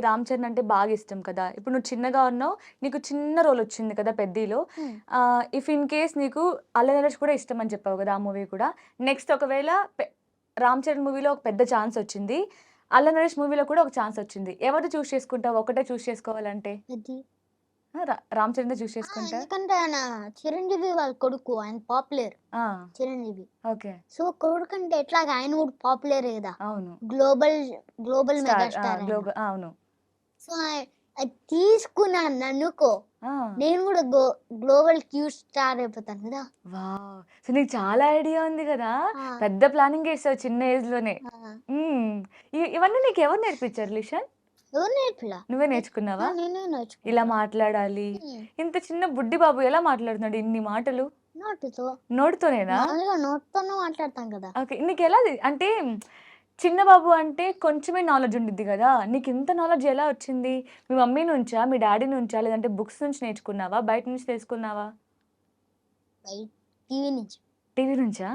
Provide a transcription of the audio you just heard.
రామ్ చరణ్ అంటే బాగా ఇష్టం కదా! ఇప్పుడు నువ్వు చిన్నగా ఉన్నావు. నీకు చిన్న రోల్ వచ్చింది కదా 'పెద్దిలో'. హ్మ్. ఇఫ్ ఇన్ కేస్ నీకు 'అల్లరి నరేష్' కూడా ఇష్టం అని చెప్పావు కదా! ఆ మూవీ కూడా. నెక్స్ట్ ఒకవేళ 'రామ్ చరణ్' మూవీలో ఒక పెద్ద ఛాన్స్ వచ్చింది. 'అల్లరి నరేష్' మూవీలో కూడా ఒక ఛాన్స్ వచ్చింది. ఎవరిది చూజ్ చేసుకుంటావు? ఒకటే చూజ్ చేసుకోవాలంటే? అది. 'రామ్ చరణ్‌దే చూజ్ ఆ! చేసుకుంటా? ఎందుకంటే ఆయన చిరంజీవి వాళ్ళ కొడుకు. ఆయన పాపులర్ ఆ! చిరంజీవి. ఓకే. సో, కొడుకంటే ఎట్లాగా ఆయన గూడా పాపులరే గదా! అవును. Global, global star. మెగాస్టార్ ఆయన. అవును. సో, అది తీసుకున్నాననుకో, ఆ! నేను గూడా గ్లోబల్ క్యూట్ స్టార్ అయిపోతాను గదా! వావ్! సో, నీకు చాలా ఐడియా ఉంది గదా! ఆ! పెద్ద ప్లానింగ్ ఏసావు చిన్న ఏజ్‌లోనే. ఆ! హ్మ్. ఇవన్నీ నీకెవరు నేర్పించారు లిషన్? ఎవరు నేర్పిలా? నువ్వే ఆ! నేర్చుకున్నావా? నేనే ఇలా నేర్చుకున్నా. మాట్లాడాలి. హ్మ్. ఇంత చిన్న బుడ్డి బాబు ఎలా మాట్లాడుతున్నాడు ఇన్ని మాటలు? నోటితో. నోటితోనేనా? మామూలుగా నోటితోనే మాట్లాడతాం గదా! ఓకే. నీకెలా అంటే చిన్న బాబు అంటే కొంచెమే నాలెడ్జ్ ఉండిద్ది గదా! నీకింత నాలెడ్జ్ ఎలా వచ్చింది? మీ మమ్మీ నుంచా? మీ డ్యాడీ నుంచా? లేదంటే బుక్స్ నుంచి నేర్చుకున్నావా? బయట నుంచి తెలుసుకున్నావా? బై టీవీ నుంచి. టీవీ నుంచా?